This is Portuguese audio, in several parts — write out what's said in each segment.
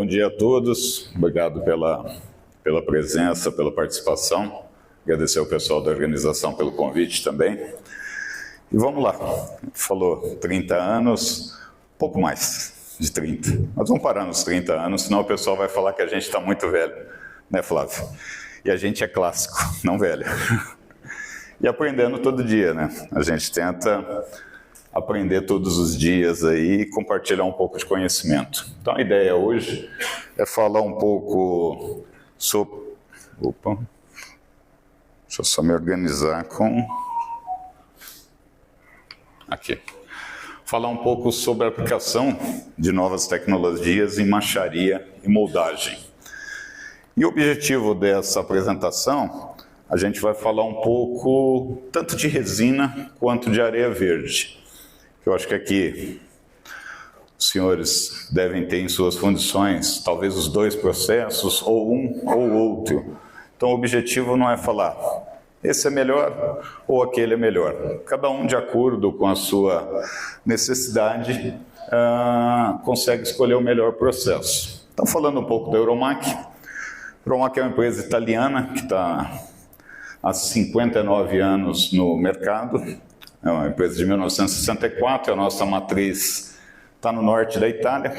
Bom dia a todos, obrigado pela presença, pela participação, agradecer ao pessoal da organização pelo convite também. E vamos lá, falou 30 anos, pouco mais de 30, mas vamos parar nos 30 anos, senão o pessoal vai falar que a gente está muito velho, né, Flávio? E a gente é clássico, não velho. E aprendendo todo dia, né? A gente tenta aprender todos os dias aí e compartilhar um pouco de conhecimento. Então a ideia hoje é falar um pouco sobre... Opa! Deixa eu só me organizar com... Aqui. Falar um pouco sobre a aplicação de novas tecnologias em macharia e moldagem. E o objetivo dessa apresentação, a gente vai falar um pouco tanto de resina quanto de areia verde. Eu acho que aqui os senhores devem ter em suas fundições talvez os dois processos, ou um ou outro. Então o objetivo não é falar esse é melhor ou aquele é melhor. Cada um, de acordo com a sua necessidade, consegue escolher o melhor processo. Então, falando um pouco da Euromac. A Euromac é uma empresa italiana que está há 59 anos no mercado. É uma empresa de 1964, a nossa matriz está no norte da Itália,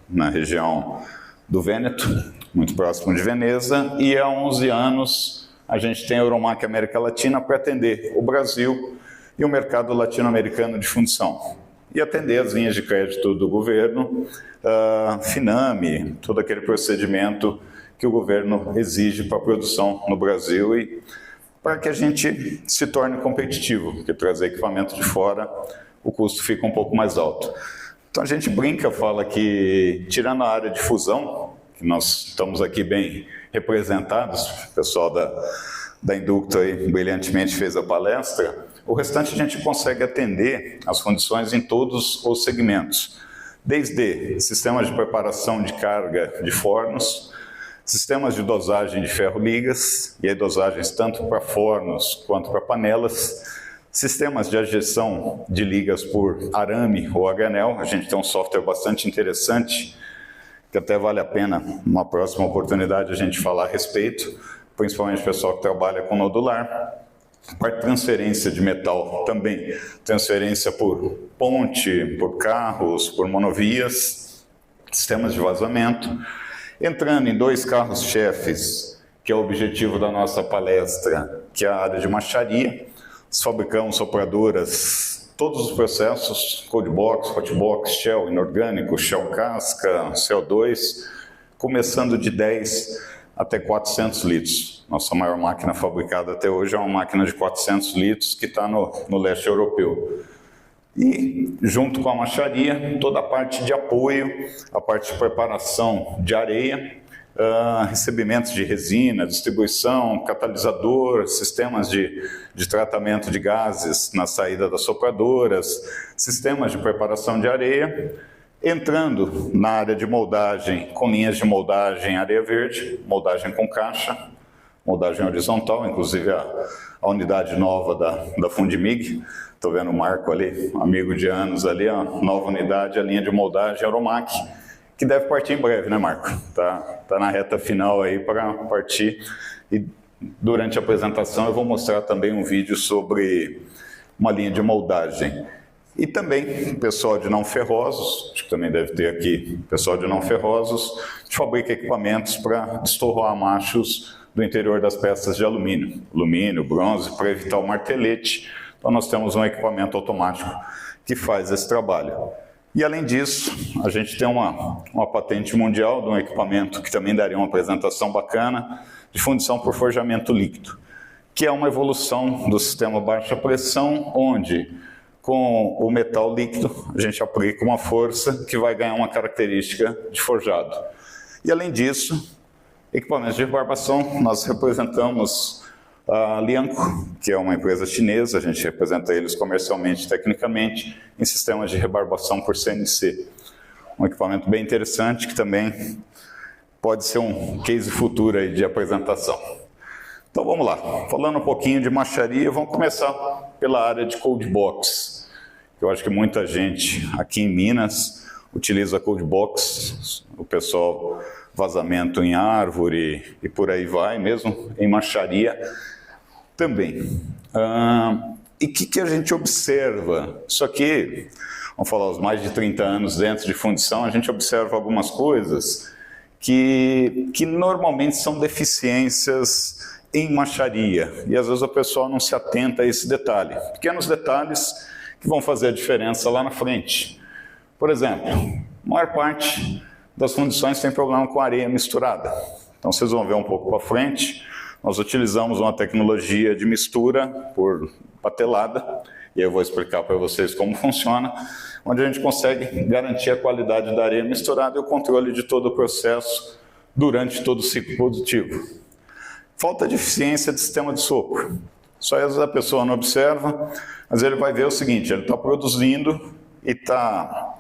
na região do Vêneto, muito próximo de Veneza, e há 11 anos a gente tem a Euromac América Latina para atender o Brasil e o mercado latino-americano de fundição. E atender as linhas de crédito do governo, Finame, todo aquele procedimento que o governo exige para a produção no Brasil e para que a gente se torne competitivo, porque trazer equipamento de fora, o custo fica um pouco mais alto. Então a gente brinca, fala que, tirando a área de fusão, que nós estamos aqui bem representados, o pessoal da Inducto aí brilhantemente fez a palestra, o restante a gente consegue atender as condições em todos os segmentos, desde sistemas de preparação de carga de fornos, sistemas de dosagem de ferro-ligas, e aí dosagens tanto para fornos quanto para panelas, sistemas de adjeção de ligas por arame ou a granel. A gente tem um software bastante interessante, que até vale a pena, numa próxima oportunidade, a gente falar a respeito, principalmente o pessoal que trabalha com nodular. Para transferência de metal também, transferência por ponte, por carros, por monovias, sistemas de vazamento. Entrando em dois carros-chefes, que é o objetivo da nossa palestra, que é a área de macharia. Nós fabricamos sopradoras, todos os processos, cold box, hot box, shell inorgânico, shell casca, CO2, começando de 10 até 400 litros. Nossa maior máquina fabricada até hoje é uma máquina de 400 litros que está no leste europeu. E, junto com a macharia, toda a parte de apoio, a parte de preparação de areia, recebimentos de resina, distribuição, catalisador, sistemas de tratamento de gases na saída das sopradoras, sistemas de preparação de areia, entrando na área de moldagem, com linhas de moldagem areia verde, moldagem com caixa, moldagem horizontal, inclusive a unidade nova da Fundimig. Estou vendo o Marco ali, amigo de anos ali, a nova unidade, a linha de moldagem Euromac, que deve partir em breve, né, Marco? Tá na reta final aí para partir. E durante a apresentação eu vou mostrar também um vídeo sobre uma linha de moldagem. E também pessoal de não ferrosos, acho que também deve ter aqui pessoal de não ferrosos, que fabrica equipamentos para destorroar machos do interior das peças de alumínio, bronze, para evitar o martelete. Então nós temos um equipamento automático que faz esse trabalho. E além disso, a gente tem uma patente mundial de um equipamento que também daria uma apresentação bacana, de fundição por forjamento líquido, que é uma evolução do sistema baixa pressão, onde com o metal líquido a gente aplica uma força que vai ganhar uma característica de forjado. E além disso, equipamentos de rebarbação, nós representamos a Lianco, que é uma empresa chinesa, a gente representa eles comercialmente, tecnicamente, em sistemas de rebarbação por CNC. Um equipamento bem interessante que também pode ser um case futuro aí de apresentação. Então vamos lá, falando um pouquinho de macharia, vamos começar pela área de cold box. Eu acho que muita gente aqui em Minas utiliza CodeBox, o pessoal vazamento em árvore e por aí vai, mesmo em marcharia também. E o que a gente observa? Isso aqui, vamos falar, os mais de 30 anos dentro de fundição, a gente observa algumas coisas que normalmente são deficiências em marcharia, e às vezes o pessoal não se atenta a esse detalhe. Pequenos detalhes que vão fazer a diferença lá na frente. Por exemplo, a maior parte das fundições tem problema com areia misturada. Então vocês vão ver um pouco para frente, nós utilizamos uma tecnologia de mistura por patelada, e eu vou explicar para vocês como funciona, onde a gente consegue garantir a qualidade da areia misturada e o controle de todo o processo durante todo o ciclo produtivo. Falta de eficiência de sistema de sopro. Só às vezes a pessoa não observa, mas ele vai ver o seguinte, ele está produzindo e está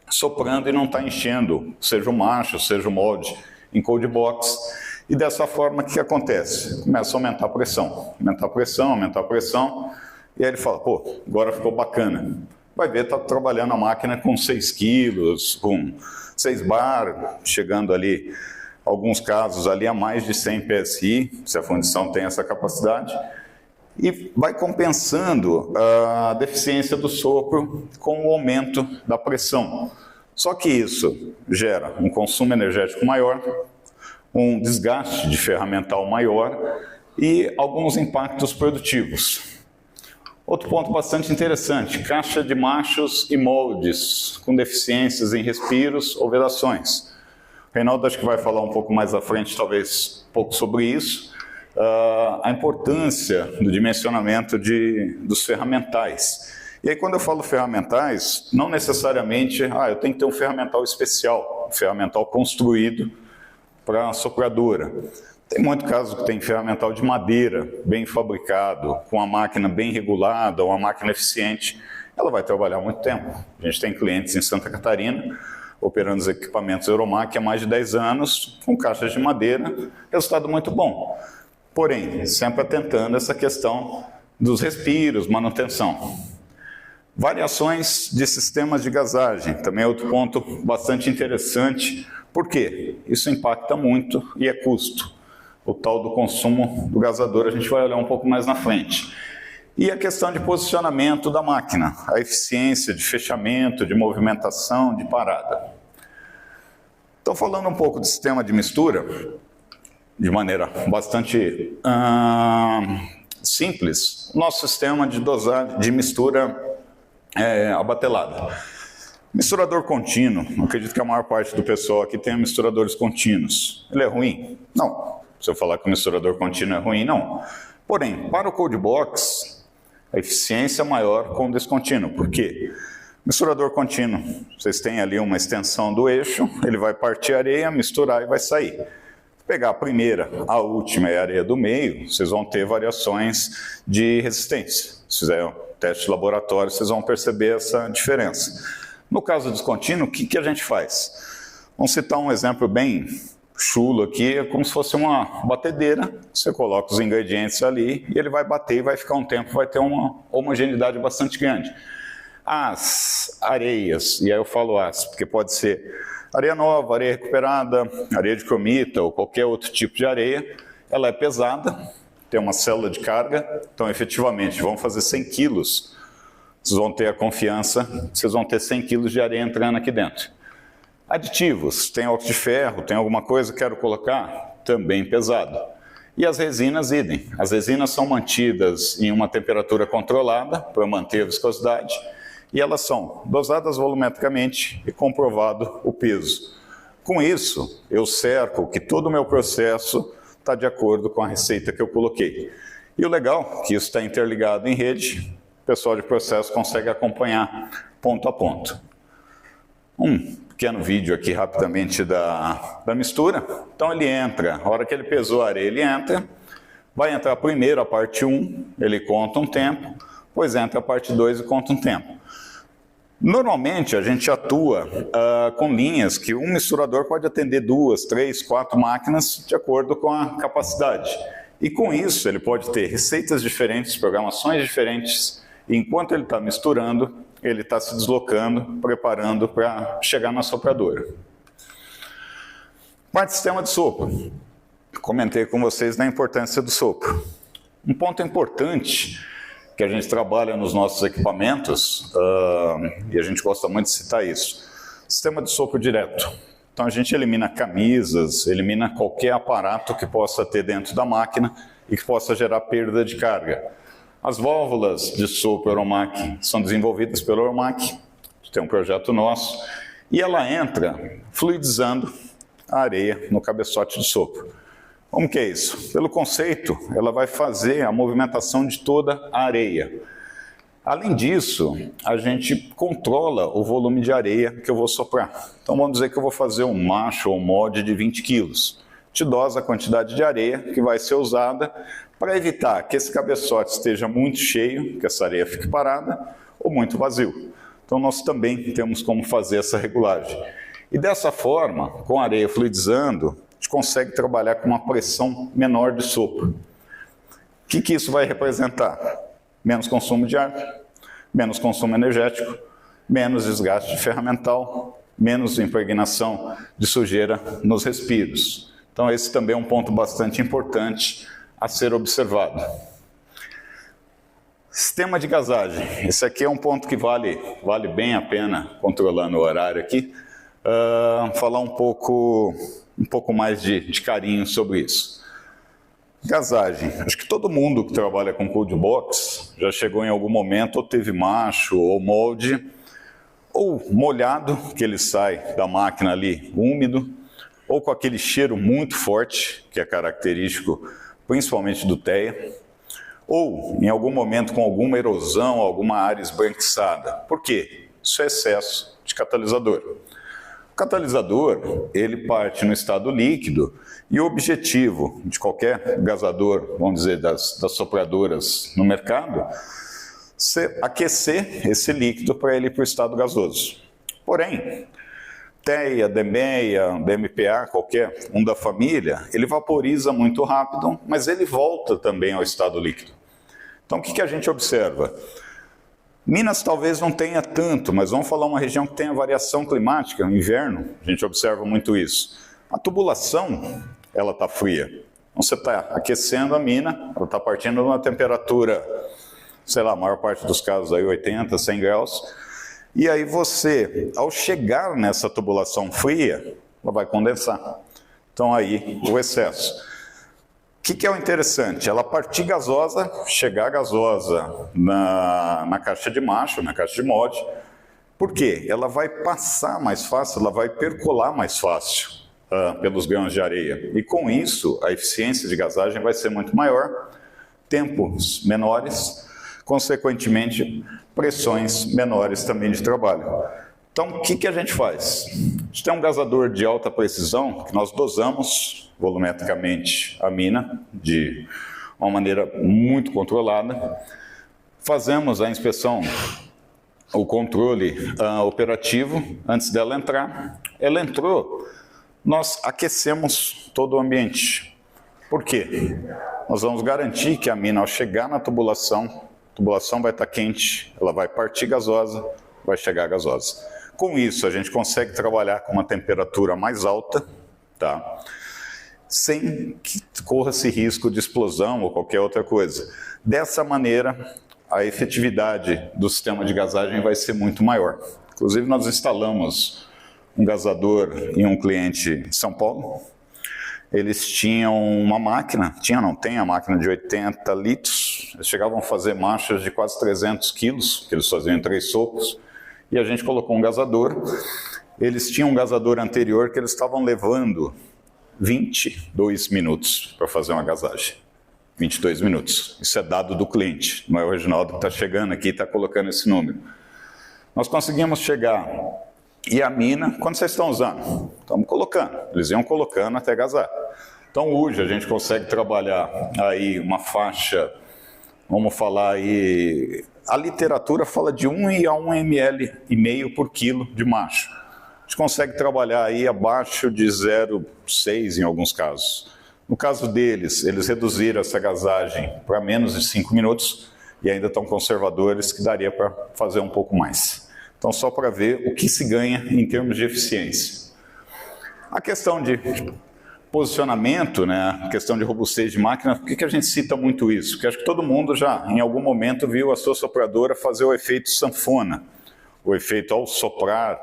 soprando e não está enchendo, seja o macho, seja o molde, em CodeBox. E dessa forma, o que acontece? Começa a aumentar a pressão, aumentar a pressão, e aí ele fala, pô, agora ficou bacana. Vai ver, está trabalhando a máquina com 6 quilos, com 6 bar, chegando ali, alguns casos ali a mais de 100 PSI, se a fundição tem essa capacidade, e vai compensando a deficiência do sopro com o aumento da pressão. Só que isso gera um consumo energético maior, um desgaste de ferramental maior e alguns impactos produtivos. Outro ponto bastante interessante, caixa de machos e moldes com deficiências em respiros ou vedações. O Reinaldo acho que vai falar um pouco mais à frente, talvez um pouco sobre isso. A importância do dimensionamento dos ferramentais. E aí quando eu falo ferramentais, não necessariamente, eu tenho que ter um ferramental especial, um ferramental construído para a sopradora. Tem muito caso que tem ferramental de madeira, bem fabricado, com uma máquina bem regulada, uma máquina eficiente, ela vai trabalhar muito tempo. A gente tem clientes em Santa Catarina, operando os equipamentos Euromac há mais de 10 anos, com caixas de madeira, resultado muito bom. Porém, sempre atentando essa questão dos respiros, manutenção. Variações de sistemas de gasagem, também é outro ponto bastante interessante. Por quê? Isso impacta muito e é custo. O tal do consumo do gasador a gente vai olhar um pouco mais na frente. E a questão de posicionamento da máquina, a eficiência de fechamento, de movimentação, de parada. Então, falando um pouco do sistema de mistura, de maneira bastante simples, nosso sistema de dosagem, de mistura abatelada. Misturador contínuo, não acredito que a maior parte do pessoal aqui tenha misturadores contínuos. Ele é ruim? Não. Se eu falar que o misturador contínuo é ruim, não. Porém, para o CodeBox, a eficiência é maior com o descontínuo. Por quê? Misturador contínuo, vocês têm ali uma extensão do eixo, ele vai partir areia, misturar e vai sair. Pegar a primeira, a última e a areia do meio, vocês vão ter variações de resistência. Se fizer um teste de laboratório, vocês vão perceber essa diferença. No caso descontínuo, o que a gente faz? Vamos citar um exemplo bem chulo aqui, é como se fosse uma batedeira, você coloca os ingredientes ali e ele vai bater e vai ficar um tempo, vai ter uma homogeneidade bastante grande. As areias, e aí eu falo porque pode ser areia nova, areia recuperada, areia de cromita ou qualquer outro tipo de areia, ela é pesada, tem uma célula de carga, então efetivamente vão fazer 100 quilos, vocês vão ter a confiança, vocês vão ter 100 quilos de areia entrando aqui dentro. Aditivos, tem óxido de ferro, tem alguma coisa que quero colocar? Também pesado. E as resinas, idem. As resinas são mantidas em uma temperatura controlada para manter a viscosidade e elas são dosadas volumetricamente e comprovado o peso. Com isso, eu cerco que todo o meu processo está de acordo com a receita que eu coloquei. E o legal é que isso está interligado em rede, o pessoal de processo consegue acompanhar ponto a ponto. Um pequeno vídeo aqui rapidamente da mistura. Então ele entra, a hora que ele pesou a areia, ele entra, vai entrar primeiro a parte 1, ele conta um tempo, depois entra a parte 2 e conta um tempo. Normalmente a gente atua com linhas que um misturador pode atender 2, 3, 4 máquinas de acordo com a capacidade. E com isso ele pode ter receitas diferentes, programações diferentes, e enquanto ele está misturando, ele está se deslocando, preparando para chegar na sopradora. Parte do sistema de sopro. Comentei com vocês da importância do sopro. Um ponto importante que a gente trabalha nos nossos equipamentos, e a gente gosta muito de citar isso, sistema de sopro direto. Então a gente elimina camisas, elimina qualquer aparato que possa ter dentro da máquina e que possa gerar perda de carga. As válvulas de sopro Euromac são desenvolvidas pelo Euromac, tem um projeto nosso, e ela entra fluidizando a areia no cabeçote de sopro. Como que é isso? Pelo conceito, ela vai fazer a movimentação de toda a areia. Além disso, a gente controla o volume de areia que eu vou soprar. Então vamos dizer que eu vou fazer um macho ou mod de 20 quilos. Te dosa a quantidade de areia que vai ser usada para evitar que esse cabeçote esteja muito cheio, que essa areia fique parada, ou muito vazio. Então nós também temos como fazer essa regulagem. E dessa forma, com a areia fluidizando, a gente consegue trabalhar com uma pressão menor de sopro. O que isso vai representar? Menos consumo de ar, menos consumo energético, menos desgaste ferramental, menos impregnação de sujeira nos respiros. Então esse também é um ponto bastante importante a ser observado. Sistema de gasagem. Esse aqui é um ponto que vale bem a pena, controlando o horário aqui, falar um pouco mais de carinho sobre isso. Gasagem. Acho que todo mundo que trabalha com cold box já chegou em algum momento ou teve macho ou molde, ou molhado, que ele sai da máquina ali úmido, ou com aquele cheiro muito forte, que é característico principalmente do TEA, ou em algum momento com alguma erosão, alguma área esbranquiçada. Por quê? Isso é excesso de catalisador. O catalisador, ele parte no estado líquido e o objetivo de qualquer gasador, vamos dizer, das sopradoras no mercado, é aquecer esse líquido para ele ir para o estado gasoso. Porém, TEA, DMEA, DMPA, qualquer um da família, ele vaporiza muito rápido, mas ele volta também ao estado líquido. Então, o que a gente observa? Minas talvez não tenha tanto, mas vamos falar uma região que tem a variação climática, no inverno, a gente observa muito isso. A tubulação, ela está fria. Então, você está aquecendo a mina, ela está partindo de uma temperatura, sei lá, a maior parte dos casos aí 80, 100 graus, e aí você, ao chegar nessa tubulação fria, ela vai condensar. Então aí, o excesso. O que é o interessante? Ela partir gasosa, chegar gasosa na caixa de macho, na caixa de mod. Por quê? Ela vai passar mais fácil, ela vai percolar mais fácil pelos grãos de areia. E com isso, a eficiência de gasagem vai ser muito maior, tempos menores, consequentemente, pressões menores também de trabalho. Então, o que a gente faz? A gente tem um gasador de alta precisão, que nós dosamos volumetricamente a mina, de uma maneira muito controlada. Fazemos a inspeção, o controle operativo, antes dela entrar. Ela entrou, nós aquecemos todo o ambiente. Por quê? Nós vamos garantir que a mina, ao chegar na tubulação, a tubulação vai estar quente, ela vai partir gasosa, vai chegar gasosa. Com isso, a gente consegue trabalhar com uma temperatura mais alta, tá? Sem que corra-se risco de explosão ou qualquer outra coisa. Dessa maneira, a efetividade do sistema de gasagem vai ser muito maior. Inclusive, nós instalamos um gasador em um cliente de São Paulo. Eles tinham uma máquina, tem a máquina de 80 litros, eles chegavam a fazer marchas de quase 300 quilos, que eles faziam em 3 sopros, e a gente colocou um gasador. Eles tinham um gasador anterior que eles estavam levando 22 minutos para fazer uma gasagem. 22 minutos. Isso é dado do cliente, não é o Reginaldo que está chegando aqui e está colocando esse número. Nós conseguimos chegar. E a mina, quando vocês estão usando? Estamos colocando. Eles iam colocando até gasar. Então hoje a gente consegue trabalhar aí uma faixa, vamos falar aí, a literatura fala de 1 a 1,5 ml por quilo de macho. A gente consegue trabalhar aí abaixo de 0,6 em alguns casos. No caso deles, eles reduziram essa gasagem para menos de 5 minutos e ainda tão conservadores que daria para fazer um pouco mais. Então, só para ver o que se ganha em termos de eficiência. A questão de posicionamento, né, a questão de robustez de máquina, por que a gente cita muito isso? Porque acho que todo mundo já, em algum momento, viu a sua sopradora fazer o efeito sanfona, o efeito ao soprar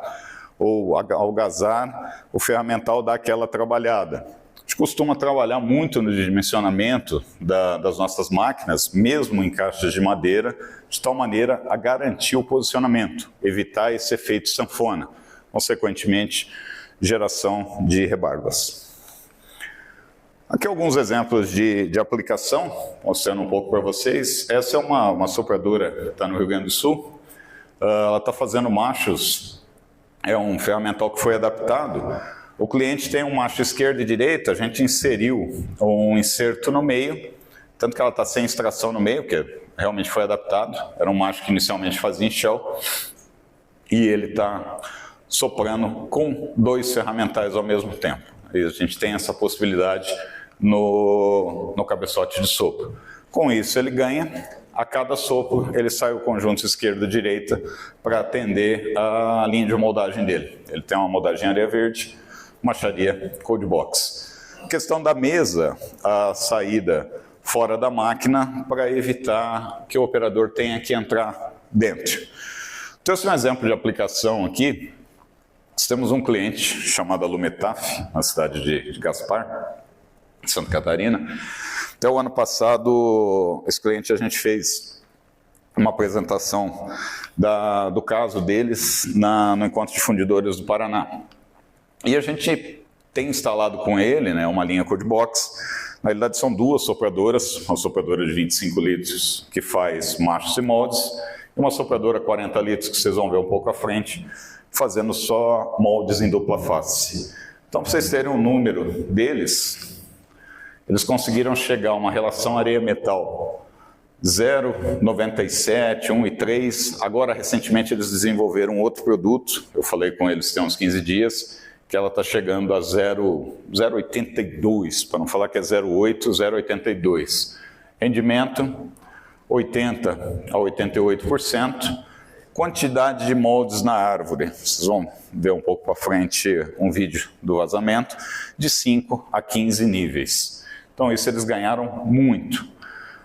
ou ao gazar, o ferramental dá aquela trabalhada. A gente costuma trabalhar muito no dimensionamento das nossas máquinas, mesmo em caixas de madeira, de tal maneira a garantir o posicionamento, evitar esse efeito sanfona, consequentemente, geração de rebarbas. Aqui alguns exemplos de aplicação, mostrando um pouco para vocês. Essa é uma sopradora que está no Rio Grande do Sul. Ela está fazendo machos, é um ferramental que foi adaptado. O cliente tem um macho esquerdo e direito, a gente inseriu um inserto no meio, tanto que ela está sem extração no meio, porque realmente foi adaptado. Era um macho que inicialmente fazia em shell, e ele está soprando com 2 ferramentais ao mesmo tempo. E a gente tem essa possibilidade no cabeçote de sopro. Com isso ele ganha, a cada sopro ele sai o conjunto esquerda e direita para atender a linha de moldagem dele. Ele tem uma moldagem areia verde, macharia cold box. Questão da mesa, a saída fora da máquina para evitar que o operador tenha que entrar dentro. Então esse é um exemplo de aplicação aqui. Nós temos um cliente chamado Alumetaf, na cidade de Gaspar, Santa Catarina. Até o ano passado, esse cliente a gente fez uma apresentação do caso deles no Encontro de Fundidores do Paraná. E a gente tem instalado com ele, né, uma linha Cold Box. Na realidade são 2 sopradoras, uma sopradora de 25 litros que faz machos e moldes, e uma sopradora 40 litros que vocês vão ver um pouco à frente, fazendo só moldes em dupla face. Então, para vocês terem um número deles, eles conseguiram chegar a uma relação areia-metal 0,97, 1,3. Agora, recentemente, eles desenvolveram outro produto, eu falei com eles tem uns 15 dias, que ela está chegando a 0,82, para não falar que é 0,8, 0,82. Rendimento, 80% a 88%. Quantidade de moldes na árvore, vocês vão ver um pouco para frente um vídeo do vazamento, de 5 a 15 níveis. Então isso eles ganharam muito.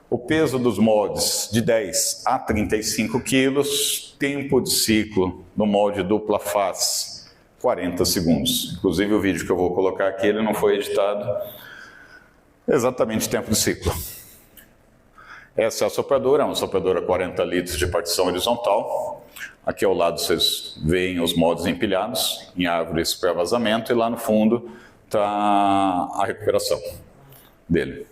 O peso dos moldes de 10 a 35 quilos, tempo de ciclo no molde dupla face, 40 segundos. Inclusive o vídeo que eu vou colocar aqui, ele não foi editado, exatamente tempo de ciclo. Essa é a sopradora, uma sopradora 40 litros de partição horizontal. Aqui ao lado vocês veem os moldes empilhados em árvores para vazamento e lá no fundo está a recuperação dele.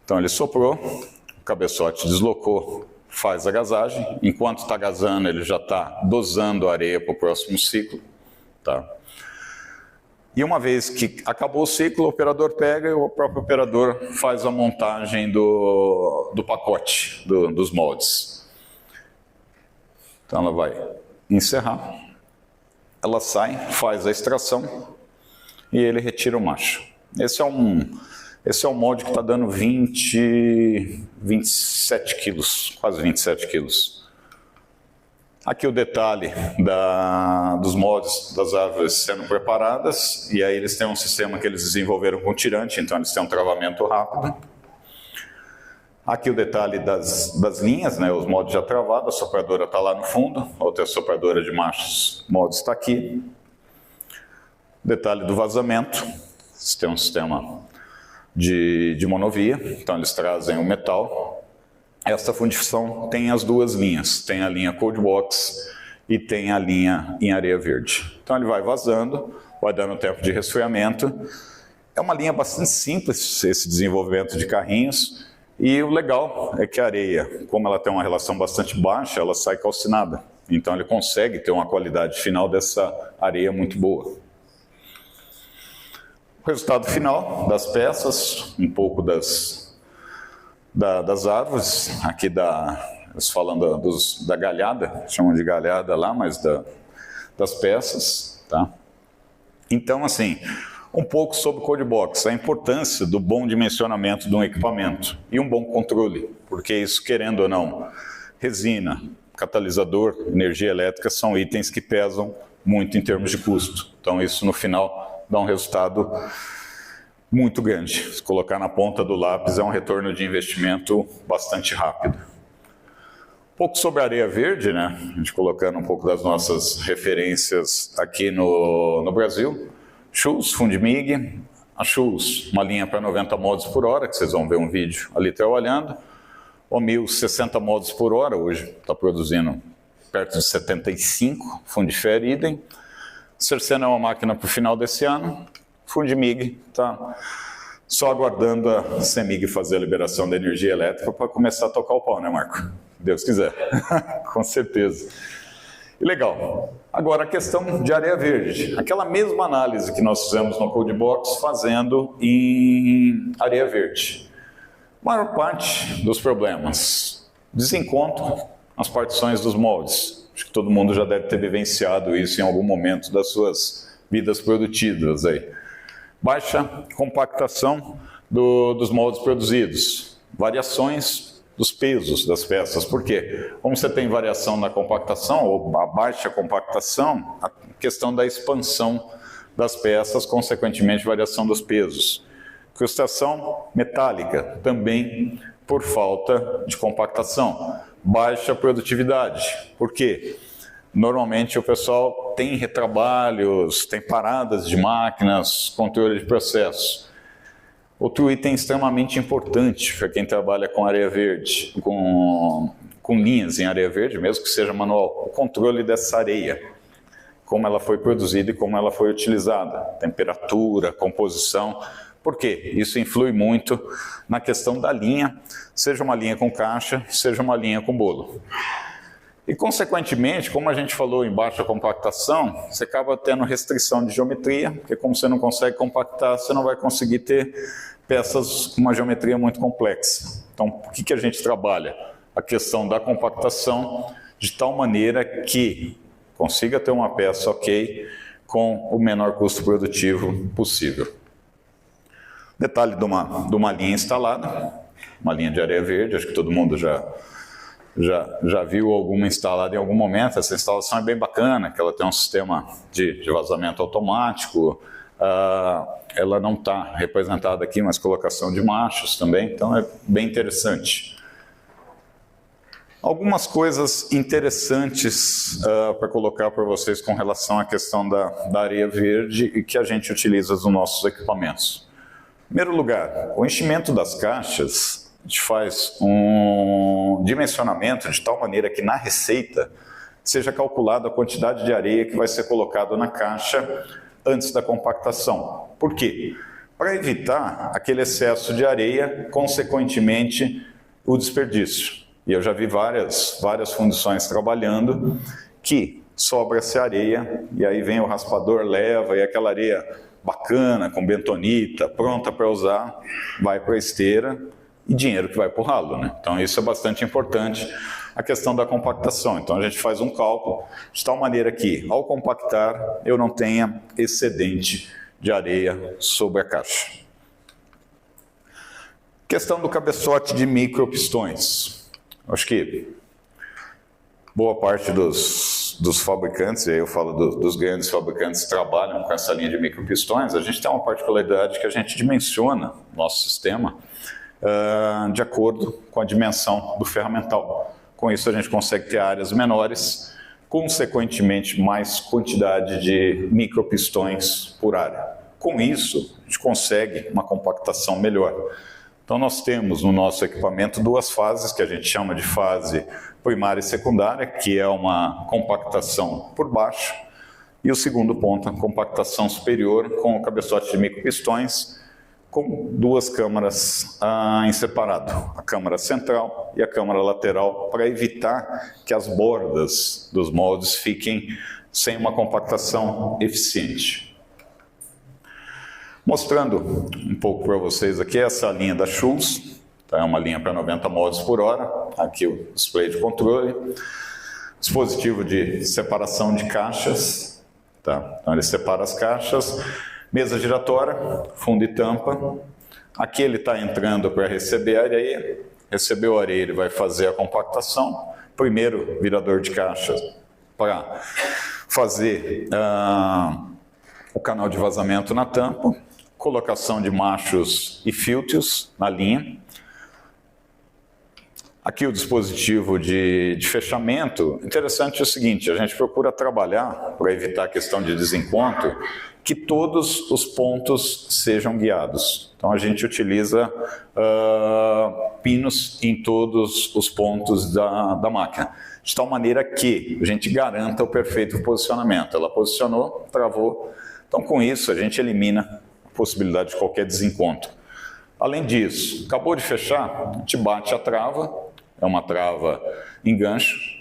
Então ele soprou, o cabeçote deslocou, faz a gasagem. Enquanto está gasando, ele já está dosando a areia para o próximo ciclo. Tá? E uma vez que acabou o ciclo, o operador pega e o próprio operador faz a montagem do pacote dos moldes. Então ela vai encerrar, ela sai, faz a extração e ele retira o macho. Esse é um molde que está dando 27 quilos, quase 27 quilos. Aqui o detalhe dos moldes das árvores sendo preparadas, e aí eles têm um sistema que eles desenvolveram com tirante, então eles têm um travamento rápido. Aqui o detalhe das linhas, né, os moldes já travados, a sopradora está lá no fundo, a outra sopradora de machos moldes está aqui. Detalhe do vazamento, eles têm um sistema de monovia, então eles trazem o metal. Esta fundição tem as 2 linhas, tem a linha Cold Box e tem a linha em areia verde. Então ele vai vazando, vai dando tempo de resfriamento. É uma linha bastante simples esse desenvolvimento de carrinhos, e o legal é que a areia, como ela tem uma relação bastante baixa, ela sai calcinada. Então ele consegue ter uma qualidade final dessa areia muito boa. O resultado final das peças, um pouco das árvores, aqui eles falam da galhada, chamam de galhada lá, mas das peças, tá? Então, assim, Um pouco sobre o Codebox, a importância do bom dimensionamento de um equipamento e um bom controle, porque isso, querendo ou não, resina, catalisador, energia elétrica são itens que pesam muito em termos de custo. Então isso no final dá um resultado muito grande. Se colocar na ponta do lápis é um retorno de investimento bastante rápido. Um pouco sobre a areia verde, né? A gente colocando um pouco das nossas referências aqui no Brasil. Schultz, Fundmig, a Schultz, uma linha para 90 modos por hora, que vocês vão ver um vídeo ali trabalhando. O Mills, 60 modos por hora, hoje está produzindo perto de 75, Fundifer idem. Cercena é uma máquina para o final desse ano. Fundmig está só aguardando a CEMIG fazer a liberação da energia elétrica para começar a tocar o pau, né, Marco? Deus quiser, com certeza. E legal. Agora a questão de areia verde. Aquela mesma análise que nós fizemos no Codebox, fazendo em areia verde. A maior parte dos problemas, desencontro nas partições dos moldes. Acho que todo mundo já deve ter vivenciado isso em algum momento das suas vidas produtivas aí. Baixa compactação dos moldes produzidos. Variações dos pesos das peças. Por quê? Como você tem variação na compactação, ou a baixa compactação, a questão da expansão das peças, consequentemente variação dos pesos. Incrustação metálica, também por falta de compactação. Baixa produtividade. Por quê? Normalmente o pessoal tem retrabalhos, tem paradas de máquinas, controle de processos. Outro item extremamente importante para quem trabalha com areia verde, com linhas em areia verde, mesmo que seja manual, o controle dessa areia, como ela foi produzida e como ela foi utilizada, temperatura, composição. Por quê? Isso influi muito na questão da linha, seja uma linha com caixa, seja uma linha com bolo. E, consequentemente, como a gente falou em baixa compactação, você acaba tendo restrição de geometria, porque como você não consegue compactar, você não vai conseguir ter peças com uma geometria muito complexa. Então, por que a gente trabalha? A questão da compactação de tal maneira que consiga ter uma peça ok com o menor custo produtivo possível. Detalhe de uma linha instalada, uma linha de areia verde, acho que todo mundo já viu alguma instalada em algum momento. Essa instalação é bem bacana, que ela tem um sistema de vazamento automático, ela não está representada aqui, mas colocação de machos também, então é bem interessante. Algumas coisas interessantes para colocar para vocês com relação à questão da areia verde e que a gente utiliza nos nossos equipamentos. Em primeiro lugar, o enchimento das caixas, a gente faz um dimensionamento de tal maneira que na receita seja calculada a quantidade de areia que vai ser colocada na caixa antes da compactação. Por quê? Para evitar aquele excesso de areia, consequentemente o desperdício. E eu já vi várias fundições trabalhando que sobra-se areia e aí vem o raspador, leva e aquela areia bacana, com bentonita, pronta para usar, vai para a esteira e dinheiro que vai para o ralo, né? Então isso é bastante importante, a questão da compactação. Então a gente faz um cálculo de tal maneira que, ao compactar, eu não tenha excedente de areia sobre a caixa. Questão do cabeçote de micropistões. Acho que boa parte dos fabricantes, e aí eu falo dos grandes fabricantes que trabalham com essa linha de micropistões, a gente tem uma particularidade que a gente dimensiona nosso sistema de acordo com a dimensão do ferramental. Com isso a gente consegue ter áreas menores, consequentemente mais quantidade de micropistões por área. Com isso a gente consegue uma compactação melhor. Então nós temos no nosso equipamento duas fases, que a gente chama de fase primária e secundária, que é uma compactação por baixo, e o segundo ponto, a compactação superior com o cabeçote de micropistões, com duas câmaras em separado, a câmara central e a câmara lateral, para evitar que as bordas dos moldes fiquem sem uma compactação eficiente. Mostrando um pouco para vocês aqui essa linha da Schultz, tá? É uma linha para 90 moldes por hora, aqui o display de controle, dispositivo de separação de caixas, tá? Então ele separa as caixas, Mesa giratória, fundo e tampa. Aqui ele está entrando para receber areia. Recebeu a areia, ele vai fazer a compactação. Primeiro, virador de caixa para fazer o canal de vazamento na tampa. Colocação de machos e filtros na linha. Aqui o dispositivo de fechamento. Interessante é o seguinte, a gente procura trabalhar, para evitar a questão de desencontro, que todos os pontos sejam guiados. Então a gente utiliza pinos em todos os pontos da máquina, de tal maneira que a gente garanta o perfeito posicionamento. Ela posicionou, travou, então com isso a gente elimina a possibilidade de qualquer desencontro. Além disso, acabou de fechar, a gente bate a trava, é uma trava em gancho,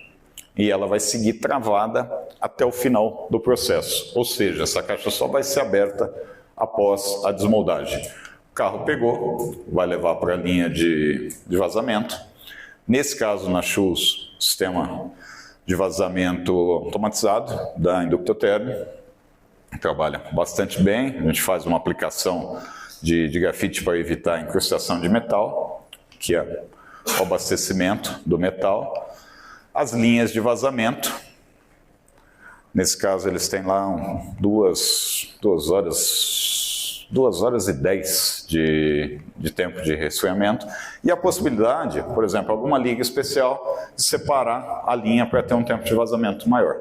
e ela vai seguir travada até o final do processo. Ou seja, essa caixa só vai ser aberta após a desmoldagem. O carro pegou, vai levar para a linha de vazamento. Nesse caso, na Schultz, sistema de vazamento automatizado da Inductotherm, trabalha bastante bem. A gente faz uma aplicação de grafite para evitar a incrustação de metal, que é o abastecimento do metal. As linhas de vazamento, nesse caso eles têm lá 2 horas e 10 de tempo de resfriamento, e a possibilidade, por exemplo, alguma liga especial, de separar a linha para ter um tempo de vazamento maior.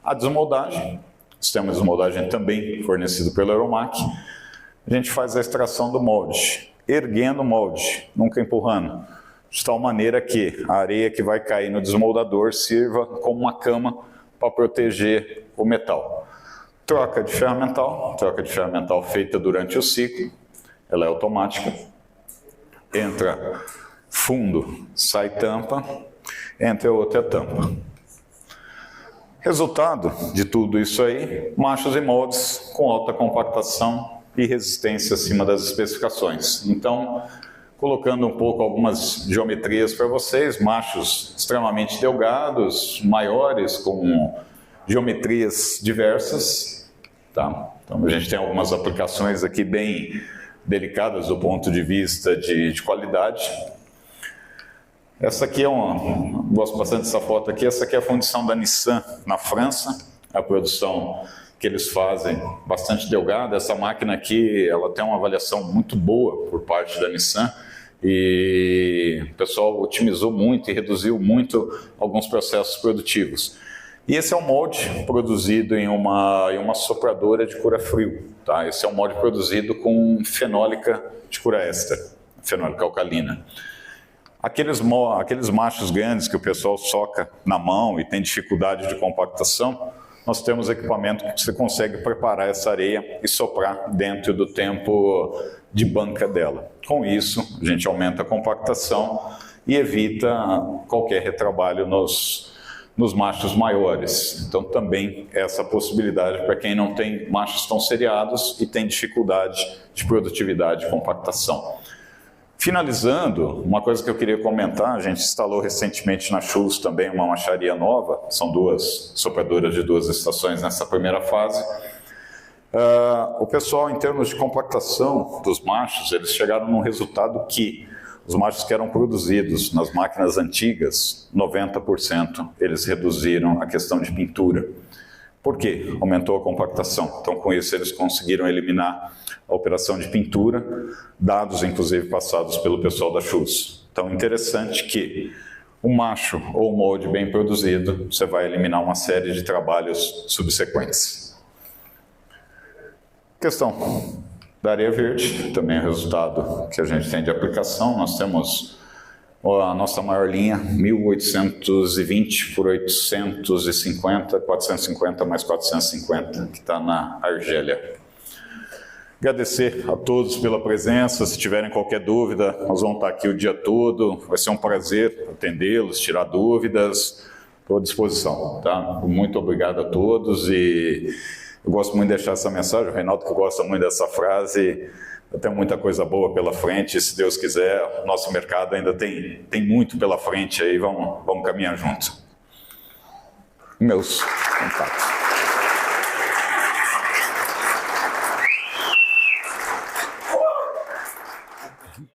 A desmoldagem, sistema de desmoldagem também fornecido pela Aeromac, a gente faz a extração do molde, erguendo o molde, nunca empurrando, de tal maneira que a areia que vai cair no desmoldador sirva como uma cama para proteger o metal. Troca de ferramental feita durante o ciclo, ela é automática, entra fundo, sai tampa, entra outra tampa. Resultado de tudo isso aí, machos e moldes com alta compactação e resistência acima das especificações. Então, colocando um pouco algumas geometrias para vocês, machos extremamente delgados, maiores, com geometrias diversas, tá? Então a gente tem algumas aplicações aqui bem delicadas do ponto de vista de qualidade. Essa aqui é gosto bastante dessa foto aqui, essa aqui é a fundição da Nissan na França, a produção que eles fazem bastante delgada. Essa máquina aqui, ela tem uma avaliação muito boa por parte da Nissan, e o pessoal otimizou muito e reduziu muito alguns processos produtivos. E esse é um molde produzido em uma sopradora de cura frio, tá? Esse é um molde produzido com fenólica de cura éster, fenólica alcalina. Aqueles machos grandes que o pessoal soca na mão e tem dificuldade de compactação, nós temos equipamento que você consegue preparar essa areia e soprar dentro do tempo de banca dela. Com isso, a gente aumenta a compactação e evita qualquer retrabalho nos machos maiores. Então, também essa possibilidade para quem não tem machos tão seriados e tem dificuldade de produtividade e compactação. Finalizando, uma coisa que eu queria comentar, a gente instalou recentemente na Schultz também uma macharia nova, são 2 sopradoras de 2 estações nessa primeira fase. O pessoal, em termos de compactação dos machos, eles chegaram num resultado que os machos que eram produzidos nas máquinas antigas, 90%, eles reduziram a questão de pintura. Por quê? Aumentou a compactação. Então, com isso, eles conseguiram eliminar a operação de pintura, dados, inclusive, passados pelo pessoal da Schultz. Então, interessante que um macho ou um molde bem produzido, você vai eliminar uma série de trabalhos subsequentes. Questão da areia verde, também é o resultado que a gente tem de aplicação. Nós temos a nossa maior linha, 1820 por 850, 450 mais 450, que está na Argélia. Agradecer a todos pela presença. Se tiverem qualquer dúvida, nós vamos estar aqui o dia todo. Vai ser um prazer atendê-los, tirar dúvidas. Estou à disposição, tá? Muito obrigado a todos, e eu gosto muito de deixar essa mensagem. O Reinaldo que gosta muito dessa frase. Tem muita coisa boa pela frente, se Deus quiser, o nosso mercado ainda tem muito pela frente aí, vamos caminhar junto. Meus contatos.